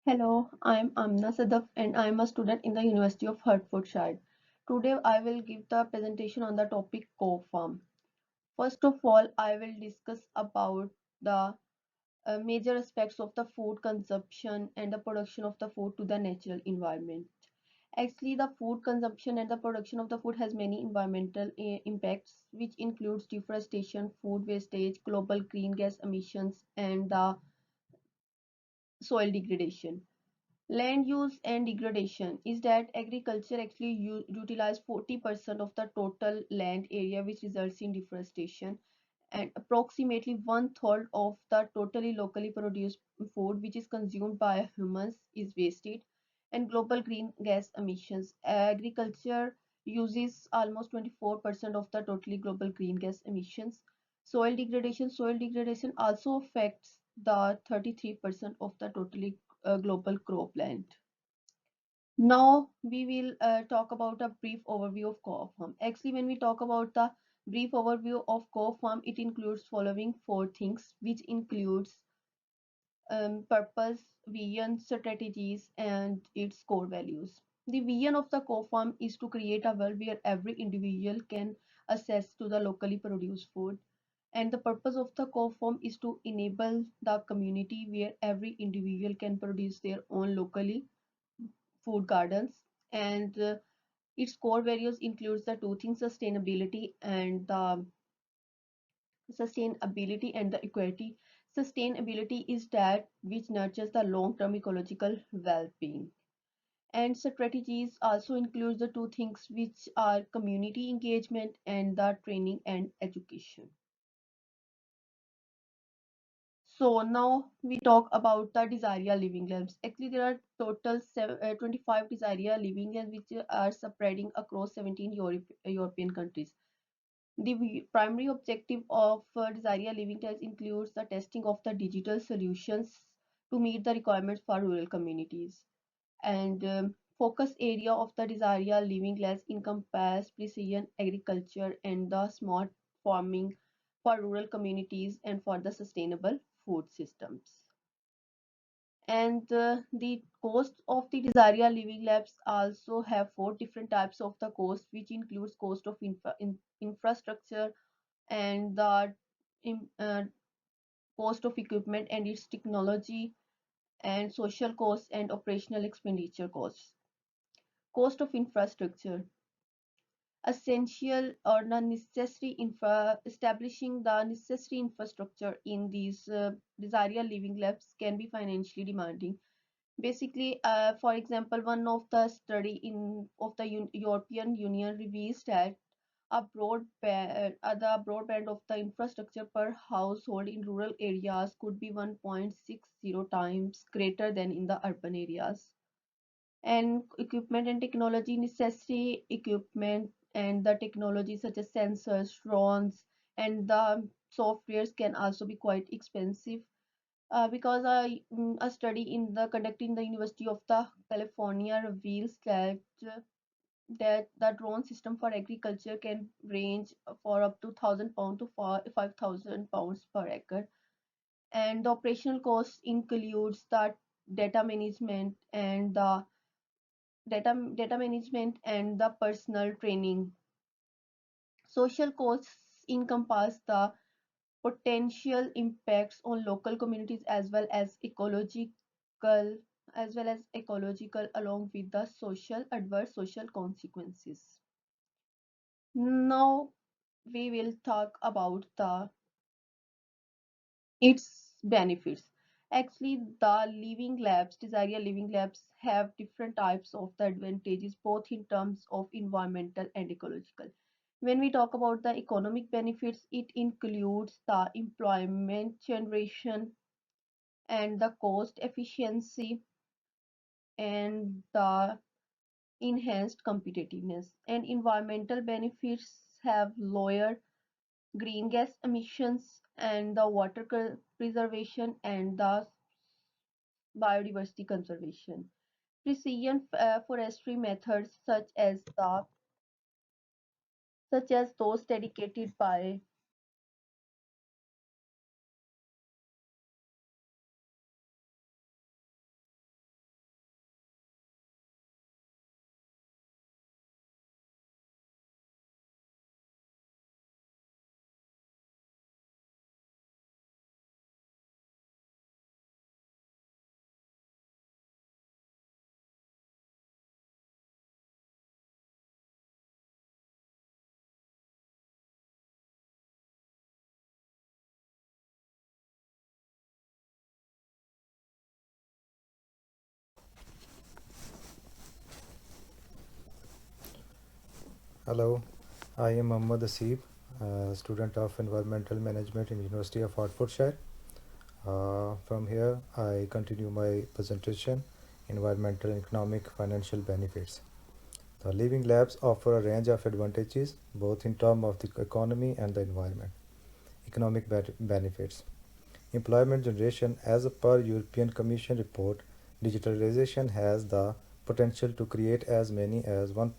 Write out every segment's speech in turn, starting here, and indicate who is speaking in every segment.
Speaker 1: Hello, I'm Amna Sadaf and I'm a student in the University of Hertfordshire. Today I will give the presentation on the topic co-farm. First of all, I will discuss about the major aspects of the food consumption and the production of the food to the natural environment. Actually, the food consumption and the production of the food has many environmental impacts, which includes deforestation, food wastage, global green gas emissions, and the soil degradation. Land use and degradation is that agriculture actually utilize 40% of the total land area, which results in deforestation, and approximately one third of the totally locally produced food which is consumed by humans is wasted. And global green gas emissions, agriculture uses almost 24% of the totally global green gas emissions. Soil degradation also affects the 33% of the totally global cropland. Now we will talk about a brief overview of co-farm. Actually, when we talk about the brief overview of co-farm, it includes following four things, which includes purpose, vision, strategies, and its core values. The vision of the co-farm is to create a world where every individual can access to the locally produced food. And the purpose of the co-farm is to enable the community where every individual can produce their own locally food gardens. And its core values includes the two things, sustainability and the equity. Sustainability is that which nurtures the long-term ecological well-being. And strategies also includes the two things which are community engagement and the training and education. So now we talk about the Desire living labs. Actually, there are total 25 Desire living labs which are spreading across 17 European countries. The primary objective of Desire Living Labs includes the testing of the digital solutions to meet the requirements for rural communities. And focus area of the Desire Living Labs encompass precision agriculture and the smart farming for rural communities and for the sustainable food systems. And the cost of the Desire Living Labs also have four different types of the cost, which includes cost of infrastructure and the cost of equipment and its technology, and social costs and operational expenditure costs. Cost of infrastructure, essential or the necessary establishing the necessary infrastructure in these Desire living labs can be financially demanding. Basically, for example, one of the study of the European Union reveals that the broadband of the infrastructure per household in rural areas could be 1.60 times greater than in the urban areas. And equipment and technology, necessary equipment and the technology such as sensors, drones, and the softwares can also be quite expensive. Because a study in the conducted in the University of the California reveals that the drone system for agriculture can range for up to 1,000 pounds to 5,000 pounds per acre. And the operational cost includes the data management and the personal training. Social costs encompass the potential impacts on local communities as well as ecological along with the social adverse social consequences. Now we will talk about the its benefits. Actually, the living labs, Desire living labs, have different types of the advantages, both in terms of environmental and ecological. When we talk about the economic benefits, it includes the employment generation and the cost efficiency and the enhanced competitiveness. And environmental benefits have lower green gas emissions and the preservation and the biodiversity conservation. Precision forestry methods such as those dedicated by
Speaker 2: Hello, I am Mohammad Asif, student of Environmental Management in University of Hertfordshire. From here, I continue my presentation, Environmental, Economic, Financial Benefits. The living labs offer a range of advantages, both in terms of the economy and the environment. Economic benefits. Employment generation. As per European Commission report, digitalization has the potential to create as many as 1.2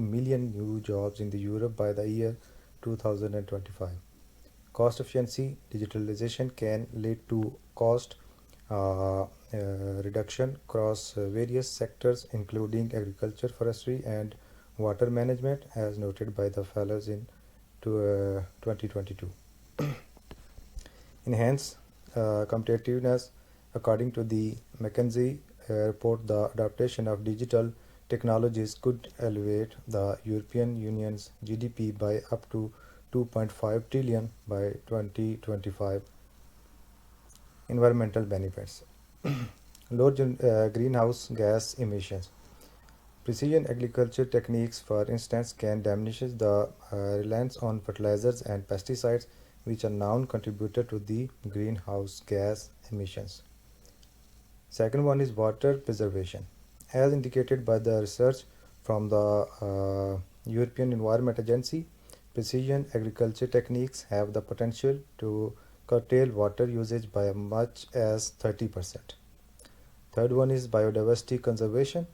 Speaker 2: million new jobs in the Europe by the year 2025. Cost efficiency. Digitalization can lead to cost reduction across various sectors, including agriculture, forestry, and water management, as noted by the fellows in 2022. Enhance competitiveness. According to the McKinsey report, the adaptation of digital technologies could elevate the European Union's GDP by up to 2.5 trillion by 2025. Environmental benefits. Low greenhouse gas emissions. Precision agriculture techniques, for instance, can diminish the reliance on fertilizers and pesticides, which are known contributor to the greenhouse gas emissions. Second one is water preservation. As indicated by the research from the European Environment Agency, precision agriculture techniques have the potential to curtail water usage by as much as 30%. Third one is biodiversity conservation.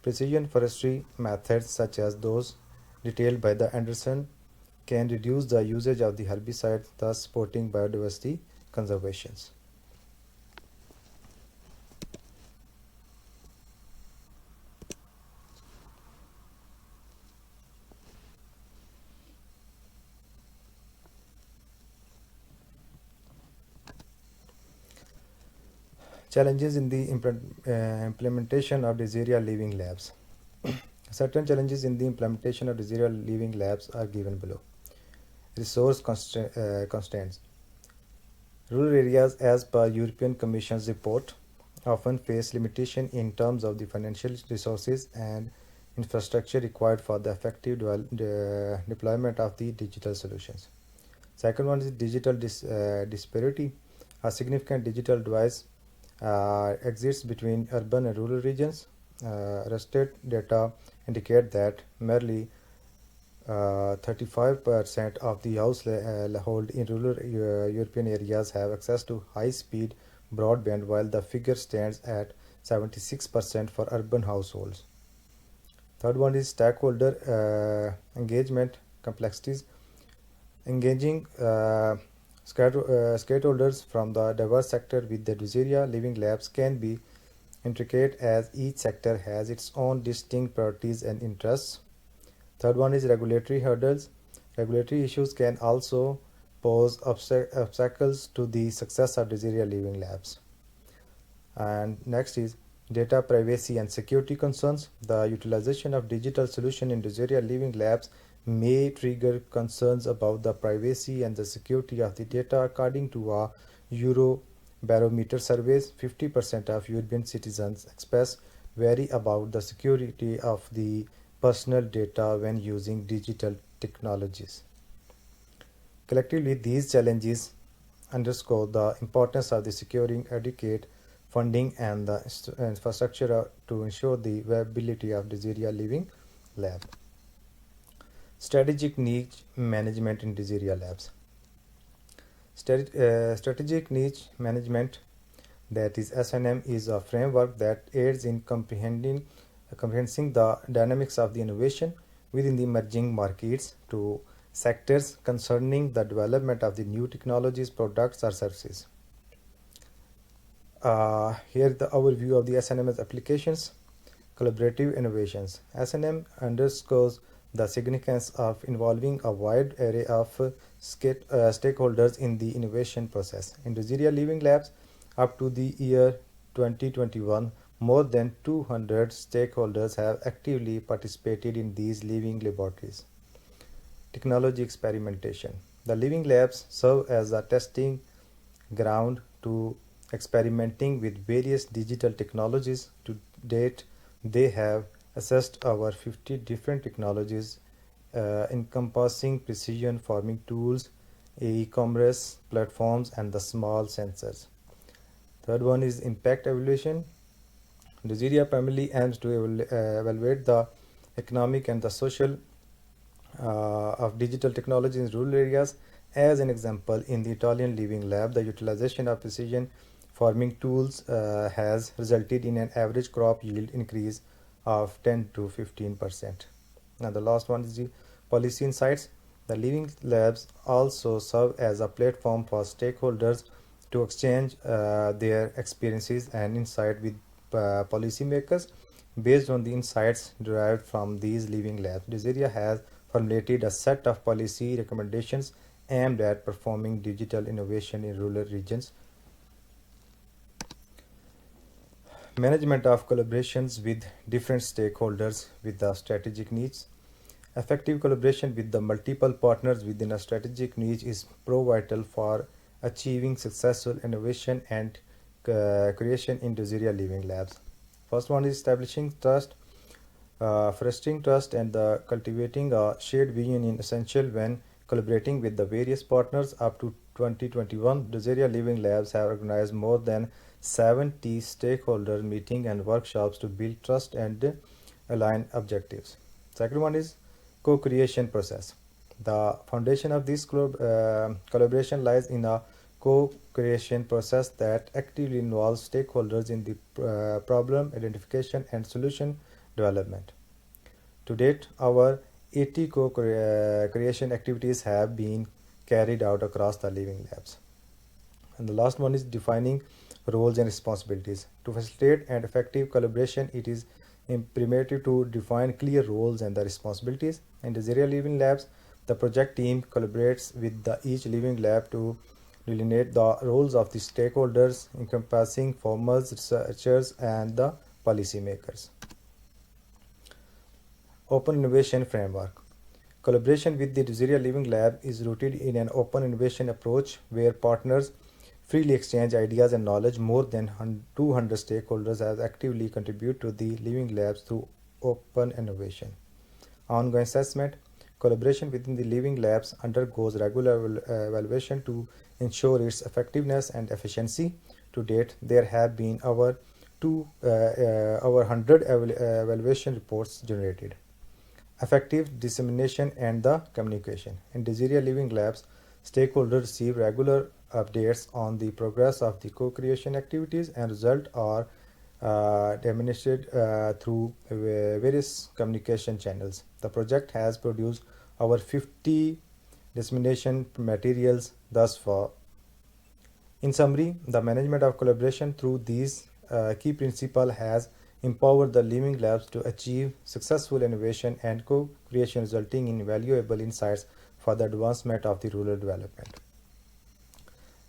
Speaker 2: Precision forestry methods such as those detailed by the Anderson can reduce the usage of the herbicides, thus supporting biodiversity conservation. Challenges in the implementation of this area living labs. Certain challenges in the implementation of this area living labs are given below. Resource constraints. Rural areas, as per European Commission's report, often face limitation in terms of the financial resources and infrastructure required for the effective deployment of the digital solutions. Second one is digital disparity. A significant digital device exists between urban and rural regions. Arrested data indicate that merely 35% of the household in rural European areas have access to high-speed broadband, while the figure stands at 76% for urban households. Third one is stakeholder engagement complexities. Engaging stakeholders from the diverse sector with the Duziria living labs can be intricate, as each sector has its own distinct priorities and interests. Third one is regulatory hurdles. Regulatory issues can also pose obstacles to the success of Duziria living labs. And next is data privacy and security concerns. The utilization of digital solution in Duziria living labs may trigger concerns about the privacy and the security of the data. According to a Eurobarometer surveys, 50% of European citizens express worry about the security of the personal data when using digital technologies. Collectively, these challenges underscore the importance of the securing adequate funding and the infrastructure to ensure the viability of Duziria living lab. Strategic niche management in Duziria labs. Strategic niche management, that is S&M, is a framework that aids in comprehending the dynamics of the innovation within the emerging markets to sectors concerning the development of the new technologies, products, or services. Here the overview of the S&M's applications. Collaborative innovations. S&M underscores the significance of involving a wide array of stakeholders in the innovation process. In Duziria Living Labs, up to the year 2021, more than 200 stakeholders have actively participated in these living laboratories. Technology experimentation. The living labs serve as a testing ground to experimenting with various digital technologies. To date, they have assessed over 50 different technologies encompassing precision farming tools, e-commerce platforms, and the small sensors. Third one is impact evaluation. This area primarily aims to evaluate the economic and the social of digital technology in rural areas. As an example, in the Italian Living Lab, the utilization of precision farming tools has resulted in an average crop yield increase of 10 to 15%. Now, the last one is the policy insights. The Living Labs also serve as a platform for stakeholders to exchange their experiences and insight with policymakers. Based on the insights derived from these living labs, this area has formulated a set of policy recommendations aimed at performing digital innovation in rural regions. Management of collaborations with different stakeholders with the strategic needs. Effective collaboration with the multiple partners within a strategic niche is pro-vital for achieving successful innovation and creation in this area living labs. First one is establishing trust. Fostering trust and cultivating a shared vision is essential when collaborating with the various partners. Up to 2021, Rosaria Living Labs have organized more than 70 stakeholder meetings and workshops to build trust and align objectives. Second one is co-creation process. The foundation of this collaboration lies in a co-creation process that actively involves stakeholders in the problem identification and solution development. To date, over 80 co-creation activities have been carried out across the living labs. And the last one is defining roles and responsibilities. To facilitate and effective collaboration, it is imperative to define clear roles and the responsibilities. In the Area Living Labs, the project team collaborates with each living lab to delineate the roles of the stakeholders, encompassing farmers, researchers, and the policymakers. Open Innovation Framework. Collaboration with the Rosaria Living Lab is rooted in an open innovation approach where partners freely exchange ideas and knowledge. More than 200 stakeholders have actively contributed to the Living Labs through open innovation. Ongoing assessment. Collaboration within the Living Labs undergoes regular evaluation to ensure its effectiveness and efficiency. To date, there have been over 100 evaluation reports generated. Effective dissemination and the communication. In Desiria Living Labs, stakeholders receive regular updates on the progress of the co-creation activities and results are demonstrated through various communication channels. The project has produced over 50 dissemination materials thus far. In summary, the management of collaboration through these key principles has empowered the living labs to achieve successful innovation and co-creation, resulting in valuable insights for the advancement of the rural development.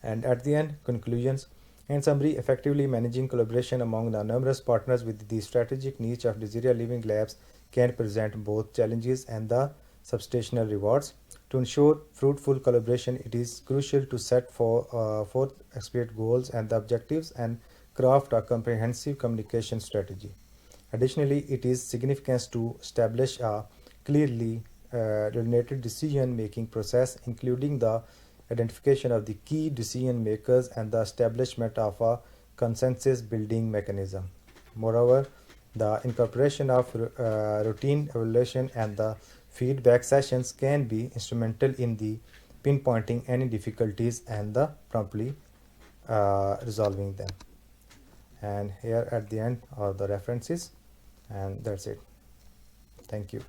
Speaker 2: And at the end, conclusions. In summary, effectively managing collaboration among the numerous partners with the strategic niche of Desiria Living Labs can present both challenges and the substantial rewards. To ensure fruitful collaboration, it is crucial to set forth explicit goals and the objectives and craft a comprehensive communication strategy. Additionally, it is significant to establish a clearly delineated decision-making process, including the identification of the key decision makers and the establishment of a consensus building mechanism. Moreover, the incorporation of routine evaluation and the feedback sessions can be instrumental in the pinpointing any difficulties and the promptly resolving them. And here at the end are the references, and that's it. Thank you.